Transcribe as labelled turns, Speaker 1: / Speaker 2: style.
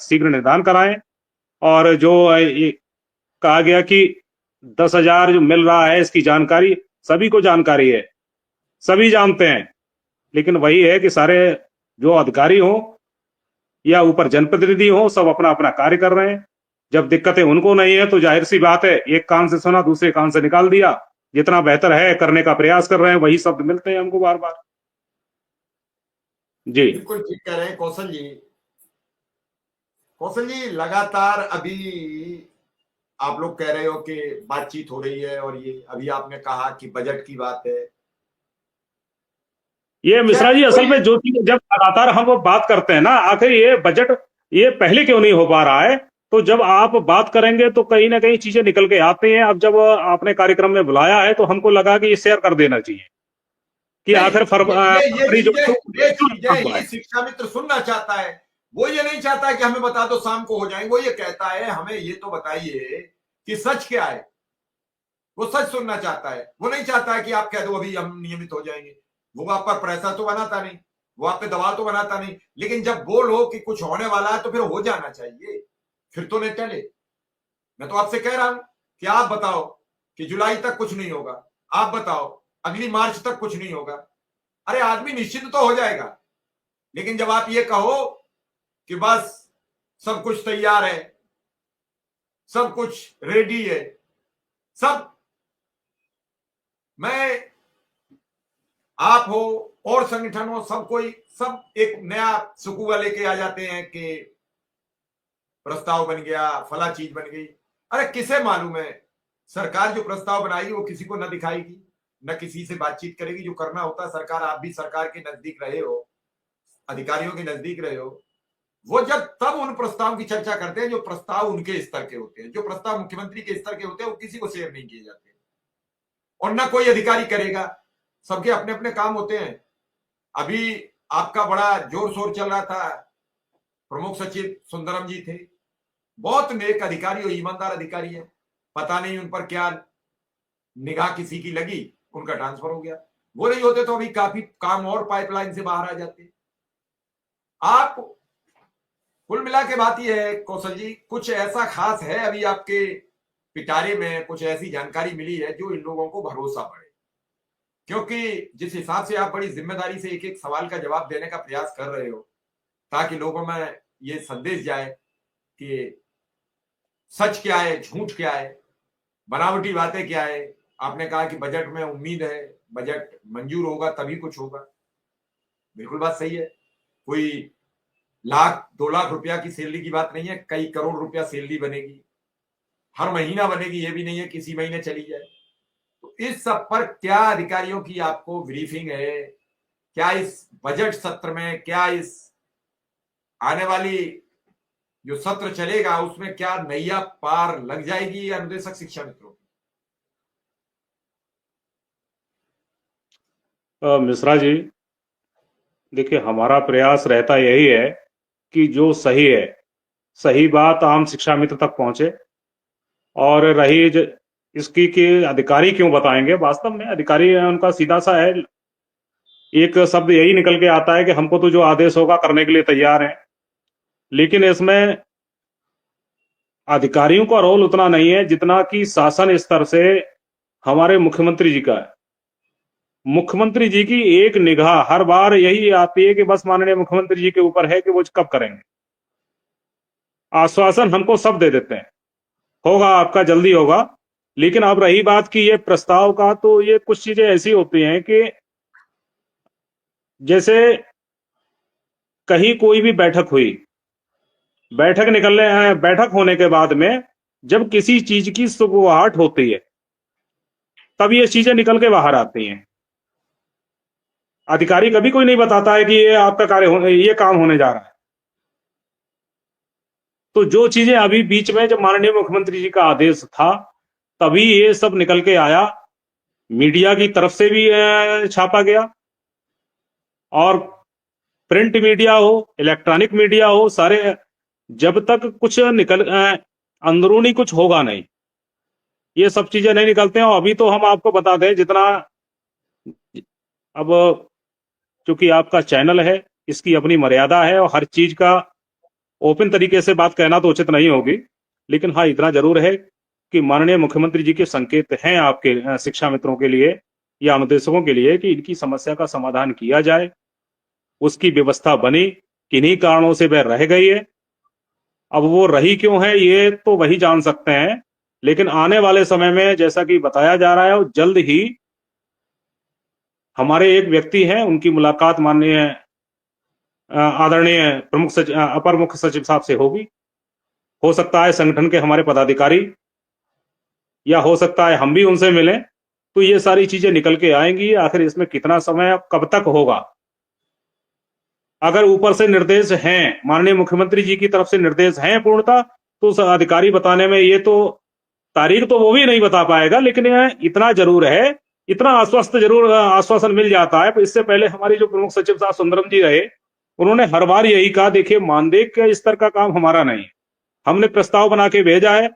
Speaker 1: शीघ्र निर्धारण कराएं। और जो ये कहा गया कि 10,000 जो मिल रहा है, इसकी जानकारी सभी को जानकारी है, सभी जानते हैं, लेकिन वही है कि सारे जो अधिकारी हो या ऊपर जनप्रतिनिधि हो, सब अपना अपना कार्य कर रहे हैं। जब दिक्कतें उनको नहीं है तो जाहिर सी बात है, एक कान से सुना दूसरे कान से निकाल दिया। जितना बेहतर है करने का प्रयास कर रहे हैं, वही शब्द मिलते हैं हमको बार बार। जी
Speaker 2: बिल्कुल ठीक कह रहे हैं कौशल जी। कौशल जी, लगातार अभी आप लोग कह रहे हो कि बातचीत हो रही है, और ये अभी आपने कहा कि बजट की बात है।
Speaker 1: ये
Speaker 2: क्या
Speaker 1: मिश्रा जी, असल
Speaker 2: कोई
Speaker 1: में जो चीज जब लगातार हम वो बात करते हैं ना, आखिर ये बजट ये पहले क्यों नहीं हो पा रहा है? तो जब आप बात करेंगे तो कहीं ना कहीं चीजें निकल के आती हैं। अब जब आपने कार्यक्रम में बुलाया है तो हमको लगा कि ये शेयर कर देना चाहिए कि
Speaker 2: नहीं,
Speaker 1: आखिर
Speaker 2: ये
Speaker 1: फरवरी जो
Speaker 2: चीजें ये
Speaker 1: क्यों नहीं
Speaker 2: चीजें
Speaker 1: बन पाए।
Speaker 2: ही शिक्षा मित्र सुनना चाहता है। वो ये नहीं चाहता है कि हमें बता दो शाम को हो जाएंगे, वो ये कहता है हमें ये तो बताइए कि सच क्या है। वो सच सुनना चाहता है, वो नहीं चाहता है कि आप कह दो अभी हम नियमित हो जाएंगे। वो आप पर प्रेशर तो बनाता नहीं, वो आप पे दबाव तो बनाता नहीं, लेकिन जब बोलो कि कुछ होने वाला है तो फिर हो जाना चाहिए, फिर तो नहीं टले। मैं तो आपसे कह रहा हूं कि आप बताओ कि जुलाई तक कुछ नहीं होगा, आप बताओ अगली मार्च तक कुछ नहीं होगा। अरे आदमी निश्चिंत तो हो जाएगा। लेकिन जब आप ये कहो कि बस सब कुछ तैयार है, सब कुछ रेडी है, सब, मैं, आप हो और संगठन हो, सब कोई सब एक नया सुकूवा लेके आ जाते हैं कि प्रस्ताव बन गया, फला चीज बन गई। अरे किसे मालूम है, सरकार जो प्रस्ताव बनाएगी वो किसी को न दिखाएगी, न किसी से बातचीत करेगी। जो करना होता है सरकार, आप भी सरकार के नजदीक रहे हो, अधिकारियों के नजदीक रहे हो, वो जब तब उन प्रस्ताव की चर्चा करते हैं जो प्रस्ताव उनके स्तर के होते हैं। जो प्रस्ताव मुख्यमंत्री के स्तर के होते हैं वो किसी को शेयर नहीं किए जाते, और ना कोई अधिकारी करेगा। सबके अपने अपने काम होते हैं। अभी आपका बड़ा जोर शोर चल रहा था, प्रमुख सचिव सुंदरम जी थे, बहुत नेक अधिकारी और ईमानदार अधिकारी है। पता नहीं उन पर क्या निगाह किसी की लगी, उनका ट्रांसफर हो गया। वो नहीं होते तो अभी काफी काम और पाइपलाइन से बाहर आ जाते। आप कुल मिला के बात यह है कौशल जी, कुछ ऐसा खास है अभी आपके पिटारे में, कुछ ऐसी जानकारी मिली है जो इन लोगों को भरोसा पड़े? क्योंकि जिस हिसाब से आप बड़ी जिम्मेदारी से एक एक सवाल का जवाब देने का प्रयास कर रहे हो, ताकि लोगों में ये संदेश जाए कि सच क्या है, झूठ क्या है, बनावटी बातें क्या है। आपने कहा कि बजट में उम्मीद है, बजट मंजूर होगा तभी कुछ होगा। बिल्कुल बात सही है। कोई लाख 2 लाख रुपया की सैलरी की बात नहीं है, कई करोड़ रुपया सैलरी बनेगी, हर महीना बनेगी। ये भी नहीं है किसी महीने चली जाए। तो इस सब पर क्या अधिकारियों की आपको ब्रीफिंग है? क्या इस बजट सत्र में, क्या इस आने वाली जो सत्र चलेगा उसमें क्या नैया पार लग जाएगी अनुदेशक शिक्षा मित्रों की?
Speaker 1: मिश्रा जी, देखिए, हमारा प्रयास रहता यही है कि जो सही है, सही बात आम शिक्षा मित्र तक पहुंचे। और रही इसकी कि अधिकारी क्यों बताएंगे, वास्तव में अधिकारी उनका सीधा सा है, एक शब्द यही निकल के आता है कि हमको तो जो आदेश होगा करने के लिए तैयार हैं। लेकिन इसमें अधिकारियों का रोल उतना नहीं है जितना कि शासन स्तर से हमारे मुख्यमंत्री जी का है। मुख्यमंत्री जी की एक निगाह हर बार यही आती है कि बस माननीय मुख्यमंत्री जी के ऊपर है कि वो कब करेंगे। आश्वासन हमको सब दे देते हैं, होगा आपका, जल्दी होगा। लेकिन अब रही बात की ये प्रस्ताव का, तो ये कुछ चीजें ऐसी होती हैं कि जैसे कहीं कोई भी बैठक हुई, बैठक होने के बाद में जब किसी चीज की शुरुआत होती है, तब ये चीजें निकल के बाहर आती हैं। अधिकारी कभी कोई नहीं बताता है कि ये आपका ये काम होने जा रहा है। तो जो चीजें अभी बीच में जब माननीय मुख्यमंत्री जी का आदेश था, तभी ये सब निकल के आया। मीडिया की तरफ से भी छापा गया, और प्रिंट मीडिया हो, इलेक्ट्रॉनिक मीडिया हो, सारे, जब तक कुछ अंदरूनी कुछ होगा नहीं, ये सब चीजें नहीं निकलते हैं। और अभी तो हम आपको बता दें जितना, अब चूंकि आपका चैनल है, इसकी अपनी मर्यादा है, और हर चीज का ओपन तरीके से बात कहना तो उचित नहीं होगी, लेकिन हाँ इतना जरूर है कि माननीय मुख्यमंत्री जी के संकेत हैं आपके शिक्षा मित्रों के लिए या अनुदेशकों के लिए कि इनकी समस्या का समाधान किया जाए, उसकी व्यवस्था बनी। किन्हीं कारणों से वह रह गई है, अब वो रही क्यों है ये तो वही जान सकते हैं, लेकिन आने वाले समय में जैसा कि बताया जा रहा है जल्द ही हमारे एक व्यक्ति हैं, उनकी मुलाकात माननीय आदरणीय अपर मुख्य सचिव साहब से होगी। हो सकता है संगठन के हमारे पदाधिकारी, या हो सकता है हम भी उनसे मिलें, तो ये सारी चीजें निकल के आएंगी। आखिर इसमें कितना समय कब तक होगा, अगर ऊपर से निर्देश हैं, माननीय मुख्यमंत्री जी की तरफ से निर्देश हैं पूर्णता, तो उस अधिकारी बताने में ये तो तारीख तो वो भी नहीं बता पाएगा, लेकिन इतना जरूर है, इतना आश्वासन मिल जाता है। इससे पहले हमारी जो प्रमुख सचिव साहब सुंदरम जी रहे, उन्होंने हर बार यही कहा, देखिए मानदेय के स्तर का काम हमारा नहीं है, हमने प्रस्ताव बना के भेजा है,